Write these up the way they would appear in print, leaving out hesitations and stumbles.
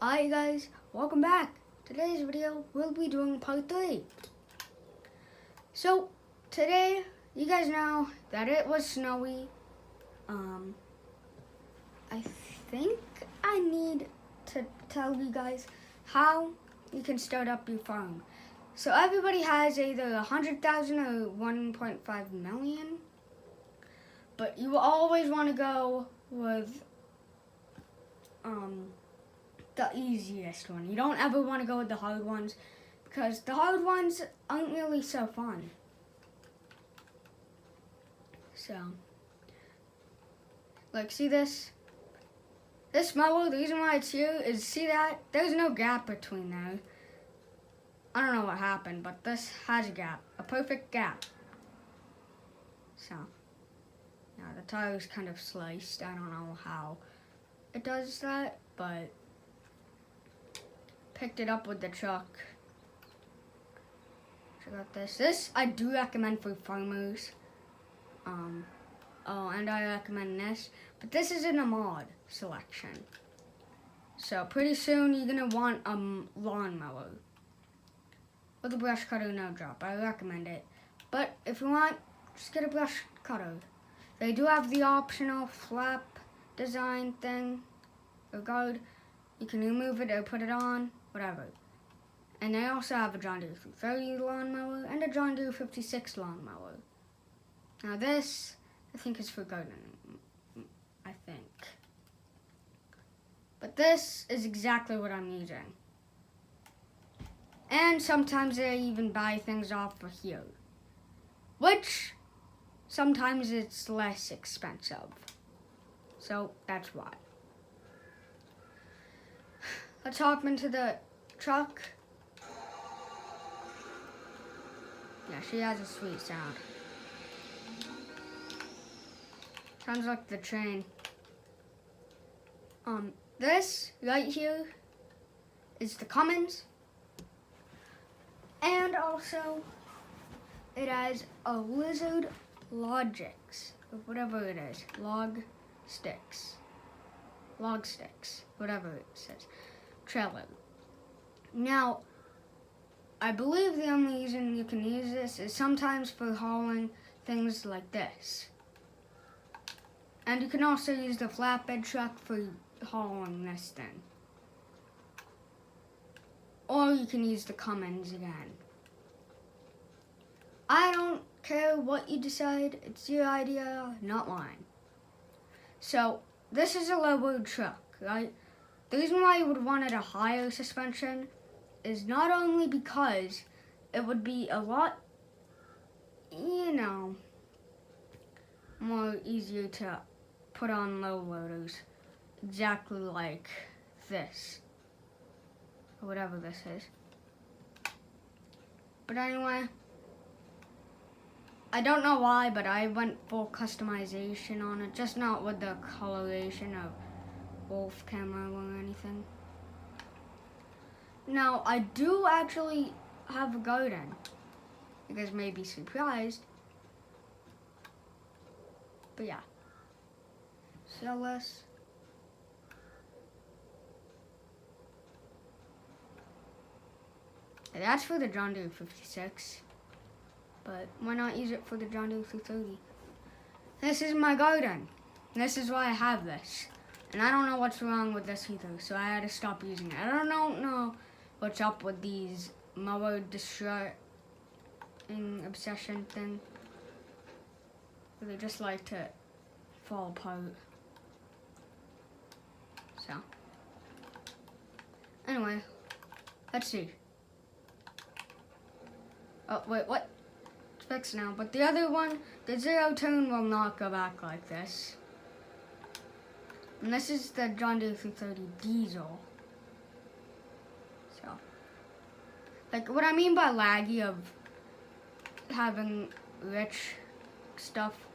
Hi guys, welcome back. Today's video we'll be doing part 3. So today you guys know that it was snowy. I think I need to tell you guys how you can start up your farm. So everybody has either 100,000 or 1.5 million, but you always want to go with the easiest one. You don't ever want to go with the hard ones because the hard ones aren't really so fun. So, like, see this? This mower, the reason why it's here is, see that? There's no gap between there. I don't know what happened, but this has a gap, a perfect gap. So, yeah, the tire's kind of sliced. I don't know how it does that, but picked it up with the truck. Check out this. This I do recommend for farmers. And I recommend this, but this isn't a mod selection. So pretty soon you're gonna want a lawnmower with a brush cutter, no drop. I recommend it, but if you want, just get a brush cutter. They do have the optional flap design thing or guard. You can remove it or put it on, whatever. And they also have a John Deere 330 lawnmower and a John Deere 56 lawnmower. Now this, I think, is for gardening, I think. But this is exactly what I'm using. And sometimes they even buy things off of here, which sometimes it's less expensive. So that's why. Let's hop into the truck. Yeah, she has a sweet sound. Sounds like the train. This right here is the Cummins. And also, it has a Lizard Logix, or whatever it is. Log sticks, whatever it says. Trailer. Now, I believe the only reason you can use this is sometimes for hauling things like this. And you can also use the flatbed truck for hauling this thing. Or you can use the Cummins again. I don't care what you decide, it's your idea, not mine. So, this is a low-road truck, right? The reason why you would want it a higher suspension is not only because it would be a lot, more easier to put on low loaders, exactly like this, or whatever this is. But anyway, I don't know why, but I went full customization on it, just not with the coloration of wolf camera or anything. Now, I do actually have a garden. You guys may be surprised. But yeah. Sell this. That's for the John Deere 56. But why not use it for the John Deere 330? This is my garden. This is why I have this. And I don't know what's wrong with this either, so I had to stop using it. I don't know what's up with these mower destroying obsession thing. They just like to fall apart. So, anyway, let's see. Oh, wait, what? It's fixed now. But the other one, the zero turn will not go back like this. And this is the John Deere 330 diesel. So, like, what I mean by laggy of having rich stuff,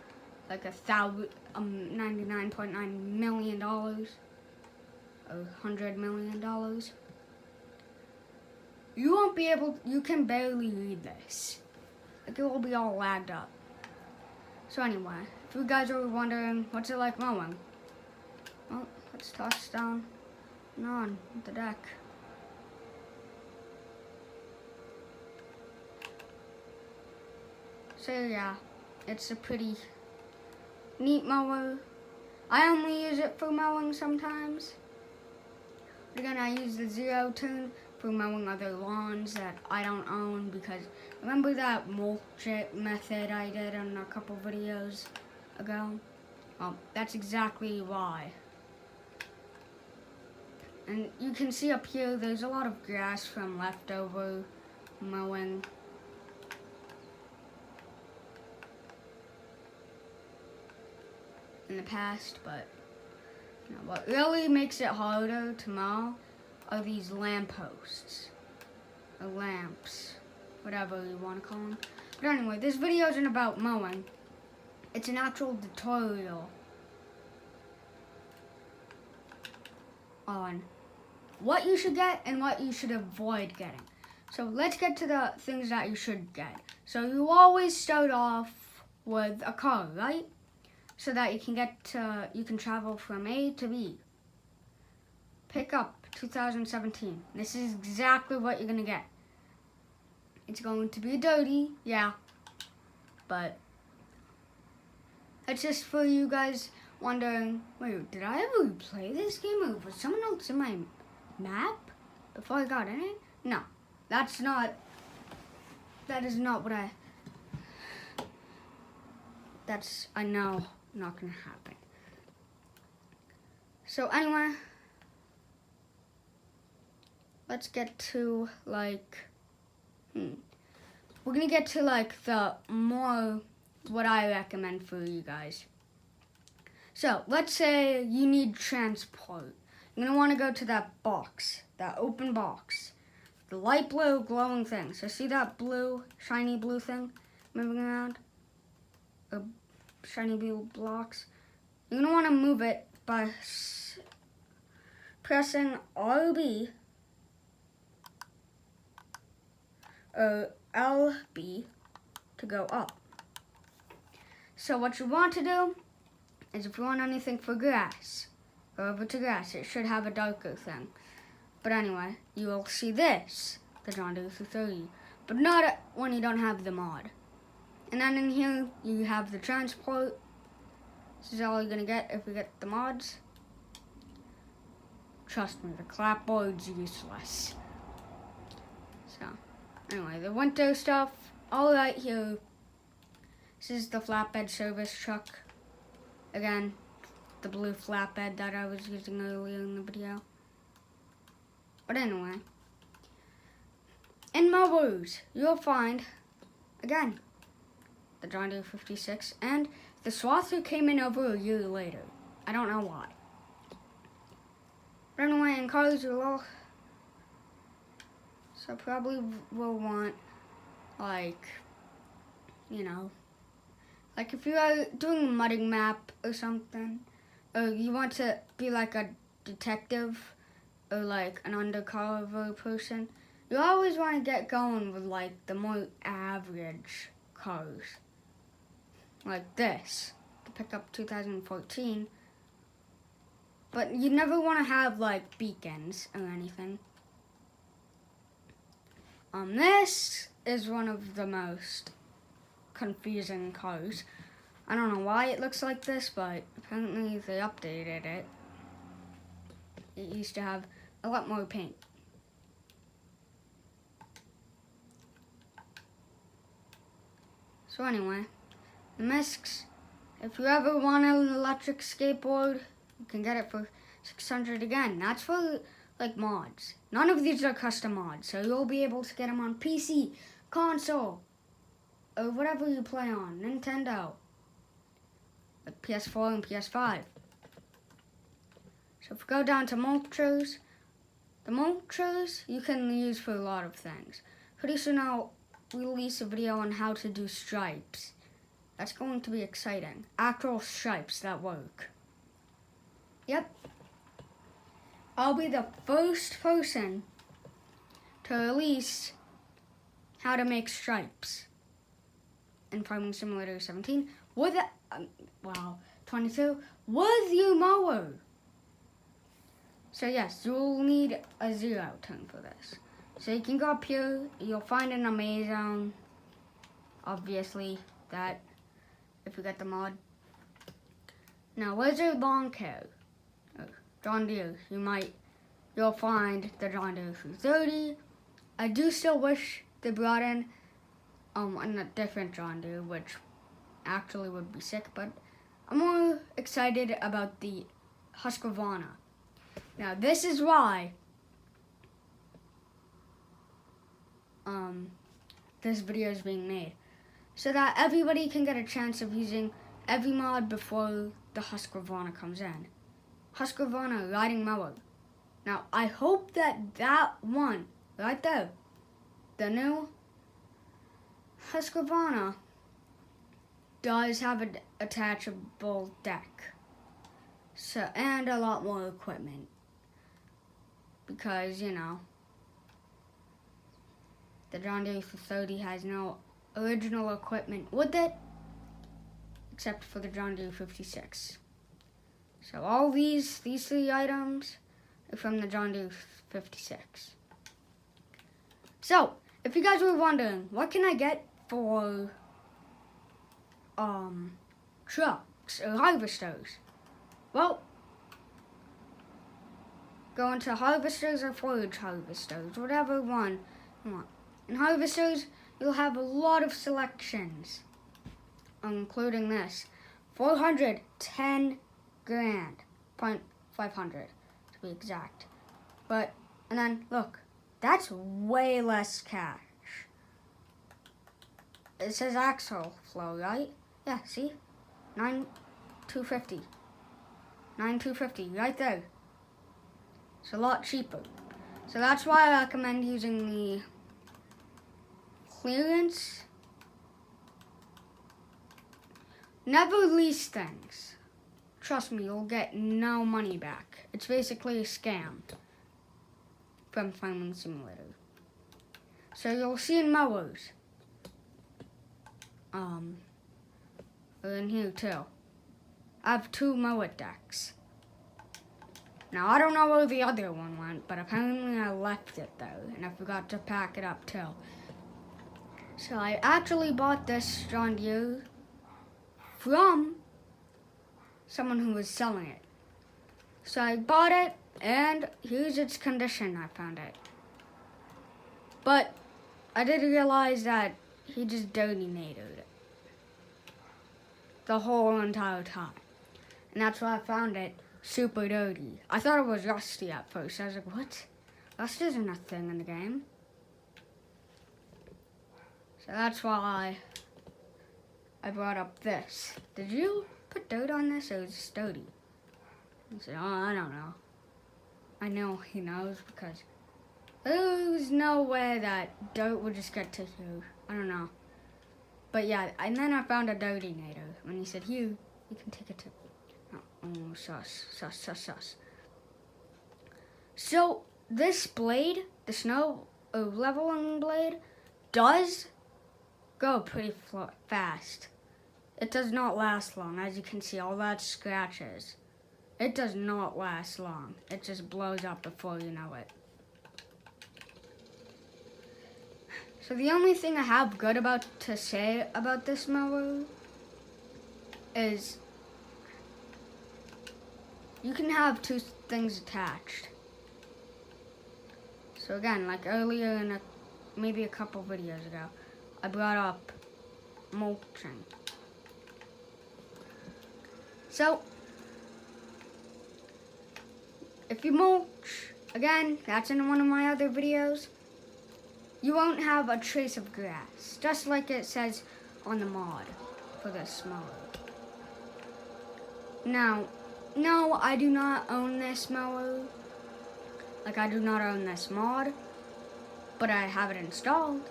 like $99.9 million or $100 million. You won't be able, you can barely read this. Like, it will be all lagged up. So anyway, if you guys are wondering, what's it like mowing? Well, let's toss down and on the deck. So yeah, it's a pretty neat mower. I only use it for mowing sometimes. But again, I use the zero turn for mowing other lawns that I don't own, because remember that mulch it method I did on a couple videos ago? Well, that's exactly why. And you can see up here, there's a lot of grass from leftover mowing. In the past, but you know, what really makes it harder to mow are these lampposts, or lamps, whatever you want to call them. But anyway, this video isn't about mowing. It's an actual tutorial on what you should get and what you should avoid getting. So let's get to the things that you should get. So you always start off with a car, right? So that you can travel from A to B. Pick up 2017. This is exactly what you're gonna get. It's going to be dirty, yeah, but it's just for you guys wondering, wait, did I ever play this game, or was someone else in my map before I got in it? No, that is not what I know not gonna happen. So anyway, let's get to we're gonna get to the more what I recommend for you guys. So let's say you need transport. You're gonna want to go to that box, that open box, the light blue glowing thing. So see that blue, shiny blue thing moving around? Shiny blue blocks. You're going to want to move it by pressing RB or LB to go up. So what you want to do is, if you want anything for grass, go over to grass. It should have a darker thing. But anyway, you will see this, the John Deere 330, but not when you don't have the mod. And then in here, you have the transport. This is all you're gonna get if you get the mods. Trust me, the clapboard's useless. So, anyway, the winter stuff, all right here. This is the flatbed service truck. Again, the blue flatbed that I was using earlier in the video. But anyway, in mowers, you'll find, again, the John Deere 56, and the Swather came in over a year later. I don't know why. But anyway, in cars, you'll probably will want, if you are doing a mudding map or something, or you want to be like a detective or like an undercover person, you always want to get going with the more average cars. Like this, to pick up 2014. But you never want to have beacons or anything. This is one of the most confusing cars. I don't know why it looks like this, but apparently they updated it. It used to have a lot more paint. So anyway, the Misks, if you ever want an electric skateboard, you can get it for $600 again. That's for mods. None of these are custom mods, so you'll be able to get them on PC, console, or whatever you play on, Nintendo, like PS4 and PS5. So if we go down to mulchers, the mulchers you can use for a lot of things. Pretty soon I'll release a video on how to do stripes. That's going to be exciting. Actual stripes that work. Yep. I'll be the first person to release how to make stripes in Farming Simulator 17 with 22 with your mower. So yes, you'll need a 0 tone for this. So you can go up here, you'll find an amaze zone. Obviously, that if you get the mod. Now, Wizard Lawn Care, John Deere, you'll find the John Deere 330. I do still wish they brought in a different John Deere, which actually would be sick, but I'm more excited about the Husqvarna. Now, this is why this video is being made, so that everybody can get a chance of using every mod before the Husqvarna comes in. Husqvarna riding mower. Now, I hope that one right there, the new Husqvarna, does have an attachable deck. So, and a lot more equipment. Because, you know, the John Deere 330 has no original equipment with it, except for the John Deere 56. So all these 3 items are from the John Deere 56. So, if you guys were wondering, what can I get for trucks or harvesters? Well, go into harvesters or forage harvesters, whatever one you want. In harvesters, you'll have a lot of selections, including this, 410 grand, 500 to be exact. And then look, that's way less cash. It says axle flow, right? Yeah, see? 9,250. 9,250 right there. It's a lot cheaper. So that's why I recommend using the clearance. Never lease things. Trust me, you'll get no money back. It's basically a scam from Farming Simulator. So you'll see in mowers. In here too. I have 2 mower decks. Now, I don't know where the other one went, but apparently I left it there, and I forgot to pack it up too. So I actually bought this John Deere from someone who was selling it. So I bought it, and here's its condition. I found it. But I did realize that he just donated it the whole entire time. And that's why I found it super dirty. I thought it was rusty at first. I was like, what? Rust isn't a thing in the game. So that's why I brought up this. Did you put dirt on this, or is it dirty? He said, oh, I don't know. I know he knows, because there's no way that dirt would just get to you. I don't know. But yeah, and then I found a dirty-nator. When he said, here, you can take it to. Oh, sus. So, this blade, the snow leveling blade, does go pretty fast. It does not last long. As you can see, all that scratches. It does not last long. It just blows up before you know it. So the only thing I have good to say about this mower is you can have 2 things attached. So again, like earlier maybe a couple videos ago, I brought up mulching. So if you mulch, again, that's in one of my other videos, you won't have a trace of grass, just like it says on the mod for this mower. Now, no, I do not own this mower. Like, I do not own this mod, but I have it installed.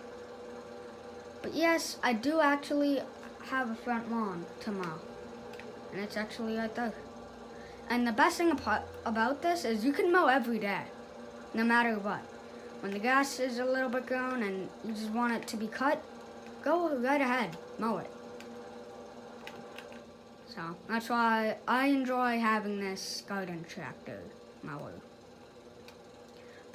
But yes, I do actually have a front lawn to mow, and it's actually right there. And the best thing about this is you can mow every day, no matter what. When the grass is a little bit grown and you just want it to be cut, go right ahead, mow it. So that's why I enjoy having this garden tractor mower.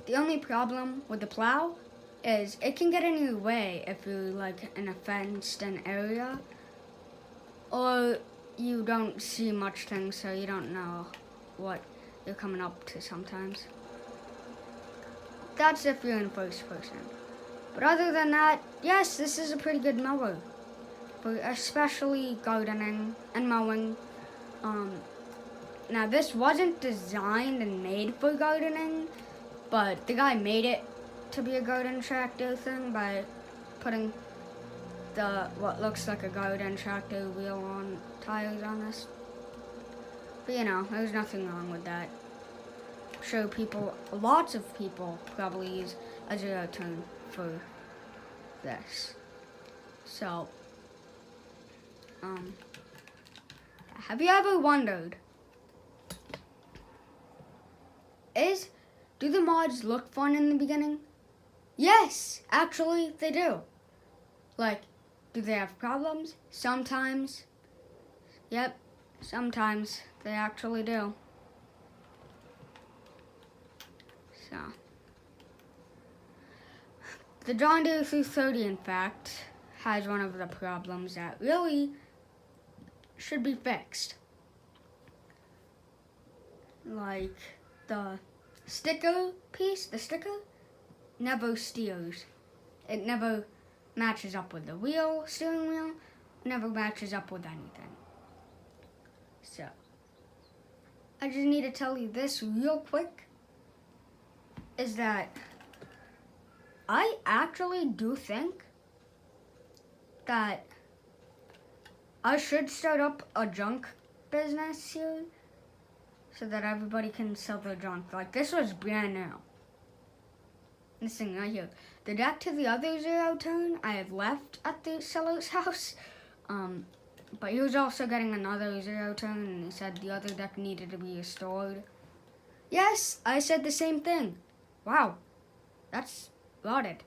The only problem with the plow is it can get in your way if you're like in a fenced-in area, or you don't see much things, so you don't know what you're coming up to sometimes. That's if you're in first person. But other than that, yes, this is a pretty good mower, for especially gardening and mowing. Now this wasn't designed and made for gardening, but the guy made it to be a garden tractor thing by putting what looks like a garden tractor wheel on tires on this. But you know, there's nothing wrong with that. I'm sure lots of people probably use a zero turn for this. So, have you ever wondered, do the mods look fun in the beginning? Yes, actually they do. Like, do they have problems? Sometimes. Yep, sometimes they actually do. So, the John Deere 330, in fact, has one of the problems that really should be fixed. Like, the sticker piece, the sticker never steers. It never matches up with the steering wheel, never matches up with anything. So, I just need to tell you this real quick, is that I actually do think that I should start up a junk business here so that everybody can sell their junk. Like, this was brand new. This thing right here. The deck to the other zero turn I have left at the seller's house. But he was also getting another zero turn, and he said the other deck needed to be restored. Yes, I said the same thing. Wow, that's rotted.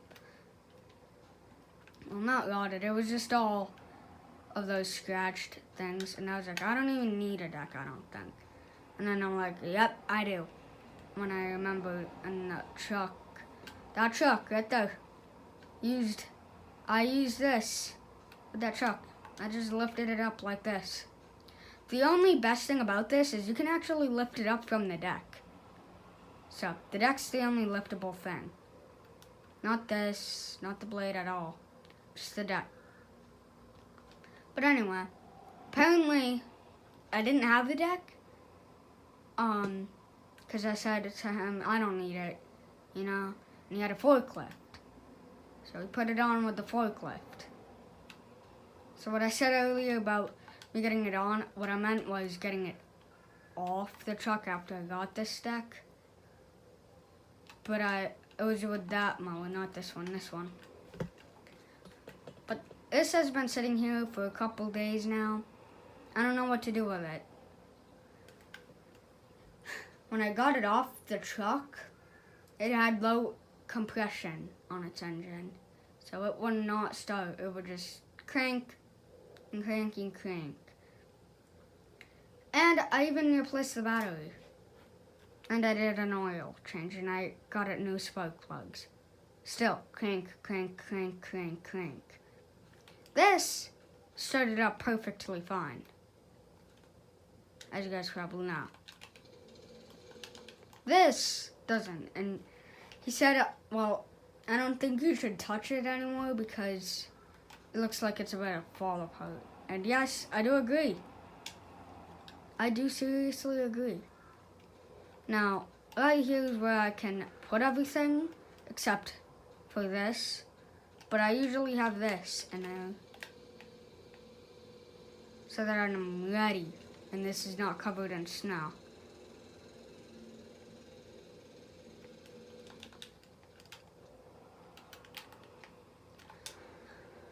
Well, not rotted. It was just all of those scratched things. And I was like, I don't even need a deck, I don't think. And then I'm like, yep, I do. When I remember in that truck right there, I used this with that truck. I just lifted it up like this. The only best thing about this is you can actually lift it up from the deck. So, the deck's the only liftable thing. Not this, not the blade at all. Just the deck. But anyway, apparently I didn't have the deck. Because I said to him, I don't need it, you know. And he had a forklift. So we put it on with the forklift. So what I said earlier about me getting it on, what I meant was getting it off the truck after I got this deck. But it was with that mower, not this one. But this has been sitting here for a couple days now. I don't know what to do with it. When I got it off the truck, it had low compression on its engine. So it would not start. It would just crank and crank and crank. And I even replaced the battery. And I did an oil change, and I got it new spark plugs. Still, crank, crank, crank, crank, crank. This started up perfectly fine, as you guys probably know. This doesn't, and he said, well, I don't think you should touch it anymore because it looks like it's about to fall apart. And yes, I do agree. I do seriously agree. Now, right here is where I can put everything, except for this. But I usually have this in there, so that I'm ready, and this is not covered in snow.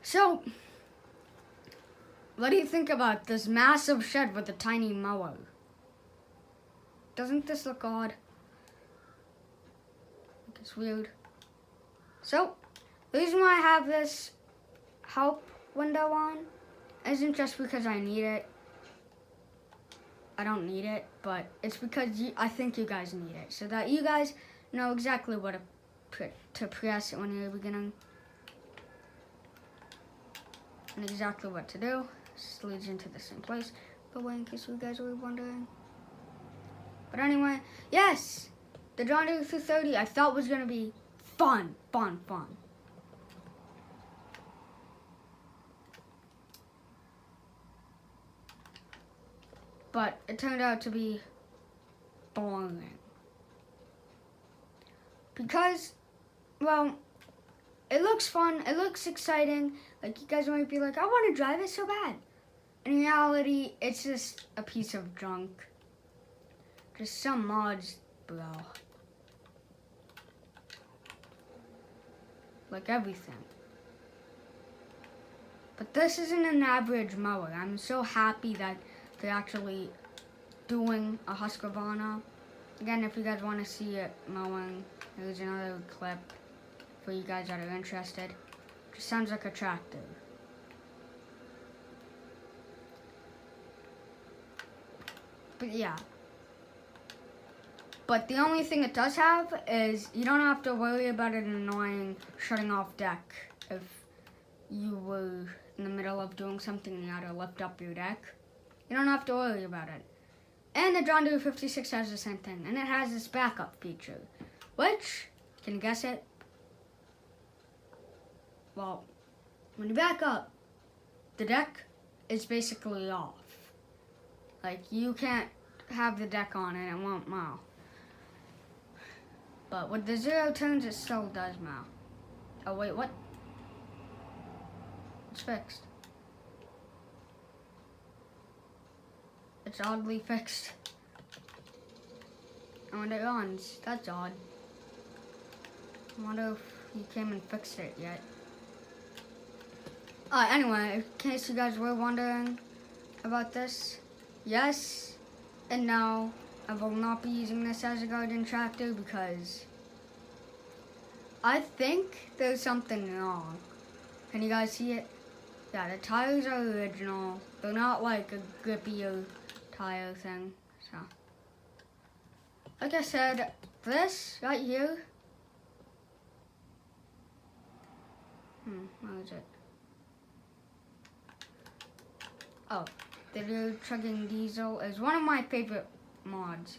So, what do you think about this massive shed with a tiny mower? Doesn't this look odd? It's weird. So, the reason why I have this help window on isn't just because I need it. I don't need it, but it's because I think you guys need it. So that you guys know exactly what to press when you're beginning. And exactly what to do. This leads into the same place, but in case you guys were wondering. But anyway, yes! The John Deere 230 I thought was going to be fun. But it turned out to be boring. Because, well, it looks fun, it looks exciting. Like, you guys might be like, I want to drive it so bad. In reality, it's just a piece of junk. Just some mods, bro. Like everything. But this isn't an average mower. I'm so happy that they're actually doing a Husqvarna. Again, if you guys want to see it mowing, there's another clip for you guys that are interested. Just sounds like a tractor. But yeah. But the only thing it does have is you don't have to worry about an annoying shutting off deck if you were in the middle of doing something and you had to lift up your deck. You don't have to worry about it. And the John Deere 56 has the same thing. And it has this backup feature. Which, can you guess it? Well, when you back up, the deck is basically off. Like, you can't have the deck on and it won't mow. But with the 0 turns, it still does mow. Oh, wait, what? It's fixed. It's oddly fixed. And when it runs, that's odd. I wonder if you came and fixed it yet. Anyway, in case you guys were wondering about this, yes and no, I will not be using this as a garden tractor because I think there's something wrong. Can you guys see it? Yeah, the tires are original. They're not like a grippier tire thing. So, like I said, this right here. Where is it? Oh, the Deere Chugging Diesel is one of my favorite mods.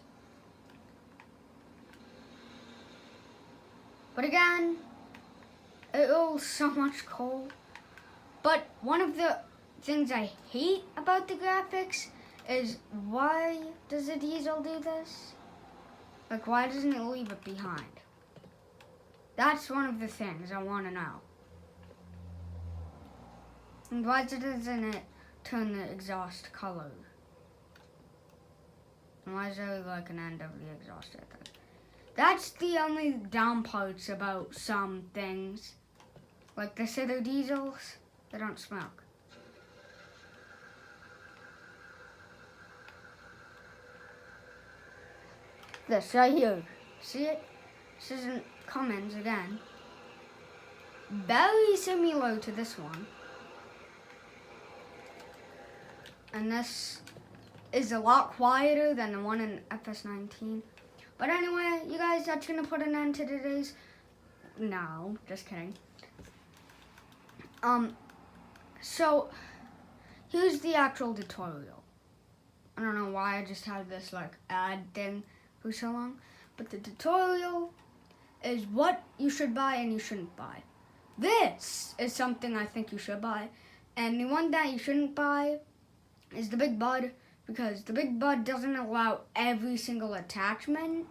But again, it rolls so much coal. But one of the things I hate about the graphics is why does the diesel do this? Like, why doesn't it leave it behind? That's one of the things I want to know. And why doesn't it turn the exhaust color? And why is there like an end of the exhaust at that? That's the only down parts about some things. Like the City diesels, they don't smoke. This right here, see it? This isn't Cummins again. Very similar to this one. And this is a lot quieter than the one in fs22. But anyway, you guys, that's gonna put an end to today's. No, just kidding. So here's the actual tutorial. I don't know why I just had this like ad thing for so long, but the tutorial is what you should buy and you shouldn't buy. This is something I think you should buy, and the one that you shouldn't buy is the Big Bud, because the Big Bud doesn't allow every single attachment.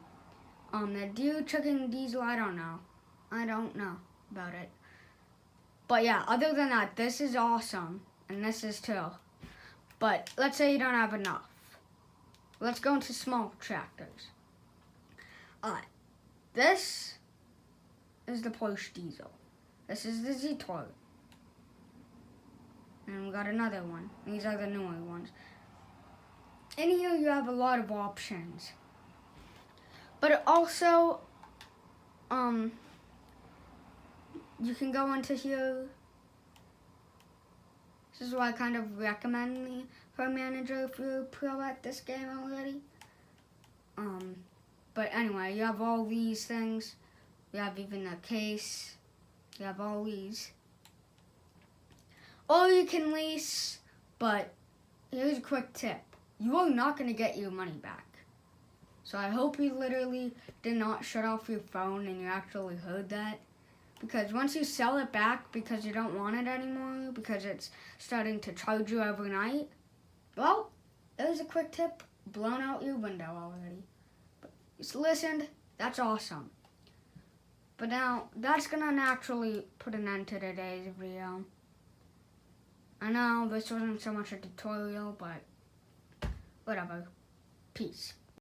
The Deere Chugging Diesel, I don't know about it. But yeah, other than that, this is awesome, and this is too. But let's say you don't have enough. Let's go into small tractors. This is the Porsche Diesel. This is the Z-Tor. And we got another one. These are the newer ones. In here you have a lot of options. But also, you can go into here. This is why I kind of recommend the Pro Manager if you're a pro at this game already. But anyway, you have all these things. You have even a case. You have all these. Or you can lease, but here's a quick tip. You are not going to get your money back. So I hope you literally did not shut off your phone and you actually heard that. Because once you sell it back because you don't want it anymore, because it's starting to charge you every night, well, there's a quick tip, blown out your window already. But just listened, that's awesome. But now, that's gonna naturally put an end to today's video. I know this wasn't so much a tutorial, but whatever. Peace.